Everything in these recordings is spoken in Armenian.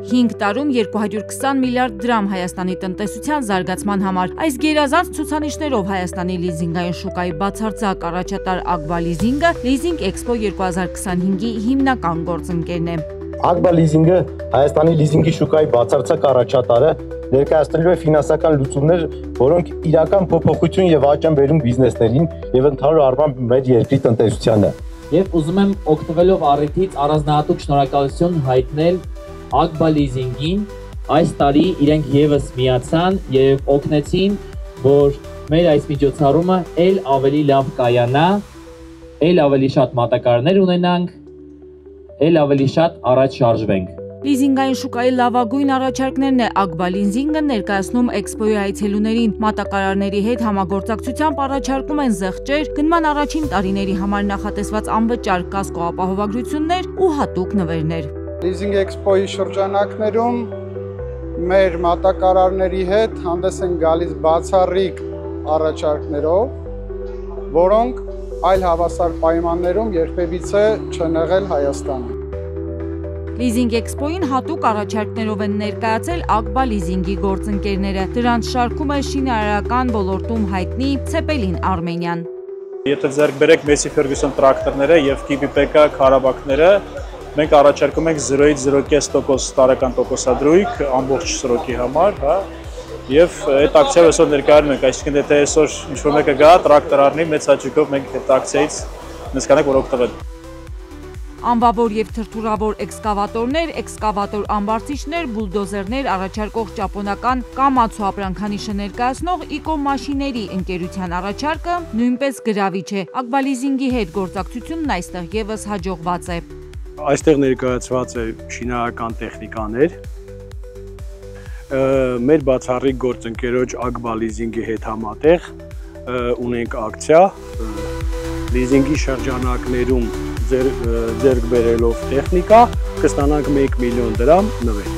5 տարում 220 միլիարդ դրամ Հայաստանի տնտեսության զարգացման համար։ Այս գերազանց ցուցանիշներով Հայաստանի լիզինգային շուկայի բացարձակ առաջատար Ակբա լիզինգը Leasing Expo 2025-ի հիմնական գործընկերն է։ Ակբա լիզինգը Հայաստանի լիզինգի շուկայի բացարձակ առաջատարը ներկայացնելու է ֆինանսական լուծումներ, որոնք իրական փոփոխություն եւ աճ են բերում բիզնեսներին եւ ընդհանուր առմամբ մեր երկրի տնտեսությանը։ Եվ ուզում եմ օգտվելով առիթից առանձնահատուկ շնորհակալություն հայտնել Ակբա լիզինգին։ Այս տարի իրենք եւս միացան եւ օգնեցին, որ մեր այս միջոցառումը ել ավելի լավ կայանա, ել ավելի շատ մատակարարներ ունենանք, ել ավելի շատ առաջ շարժվենք։ Լիզինգային շուկայի լավագույն առաջարկներն է Ակբա լիզինգը ներկայացնում Էքսպոյի այցելուներին։ Մատակարարների հետ համագործակցությամբ առաջարկում են զեղչեր, գնման առաջին տարիների համար նախատեսված անվճար կասկո ապահովագրություններ ու հատուկ նվերներ։ Leasing Expo-ի շրջանակներում մեր մատակարարների հետ հանդես են գալիս բացառիկ առաջարկներով, որոնք այլ հավասար պայմաններում երբևիցե չեն եղել Հայաստանում։ Leasing Expo-ին հատուկ առաջարկներով են ներկայացել Ակբա լիզինգի գործընկերները։ Դրանց շարքում է շինարարական ոլորտում հայտնի Ցեպելին Արմենիան։ Եթե ձեռք բերեք Մեսի Ֆերգյուսոն տրակտորները եւ Կիպիպեկա քարաբակները, մենք առաջարկում ենք 0-ից 0.5% տարեկան տոկոսադրույք ամբողջ սրոկի համար, հա։ Եվ այդ ակցիայով այսօր ներկայանում ենք, այսինքն եթե այսօր ինչ-որ մեկը գա, տրակտոր առնի, մեծ հաճույքով մենք այդ ակցիայից մեզ կանենք, որ օգտվել։ Անվավոր եւ թրթուրավոր էքսկավատորներ, էքսկավատոր ամբարձիչներ, բուլդոզերներ առաջարկող ճապոնական Կամացու ապրանքանիշը ներկայացնող Իկո մաշիների ընկերության առաջարկը նույնպես գրավիչ է։ Ակբա լիզինգի հետ գործակցությունն այստեղ եւս հաջողված է։ Այստեղ ներկայացված է շինարարական տեխնիկաներ։ Մեր բացառիկ գործընկերոջ Ակբա լիզինգի հետ համատեղ ունենք ակցիա լիզինգի շրջանակներում ձեռք բերելով տեխնիկա կստանանք 1 միլիոն դրամ նվեր։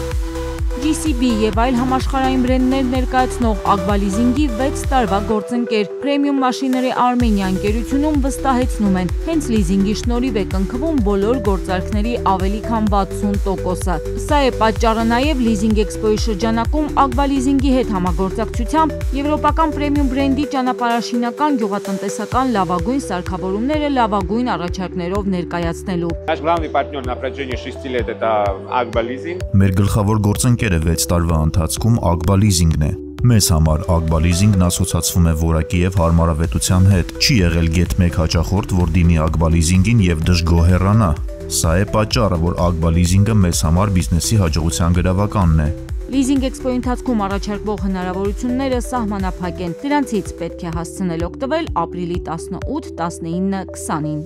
GCB եւ այլ համաշխարհային բրենդներ ներկայացնող Ակբա լիզինգի 6 տարվա գործընկեր Premium Machinery Armenia ընկերությունում վստահեցնում են, հենց լիզինգի շնորհիվ է կնքվում բոլոր գործարքների ավելի քան 60%-ը։ Սա է պատճառը նաեւ Leasing Expo-ի շրջանակում Ակբա լիզինգի հետ համագործակցությամբ եվրոպական Premium բրենդի ճանապարհաշինական գյուղատնտեսական լավագույն սարքավորումները լավագույն առաջարկներով ներկայացնելու։ Наш главный партнер на протяжении 6 лет это Ակբա Leasing։ Մեր գլխավոր գործընկերը 6 տարվա ընթացքում Ակբա լիզինգն է։ Մեզ համար Ակբա լիզինգն ասոցացվում է որակի եւ հարմարավետության հետ։ Չի եղել գեթ-1 հաճախորդ, որ դիմի Ակբա լիզինգին եւ դժգոհ հեռանա։ Սա է պատճառը, որ Ակբա լիզինգը մեզ համար բիզնեսի հաջողության գրավականն է։ Leasing Expo-ի ընթացքում առաջարկվող հնարավորությունները սահմանափակ են։ Դրանցից պետք է հասցնել օգտվել ապրիլի 18, 19, 20-ին։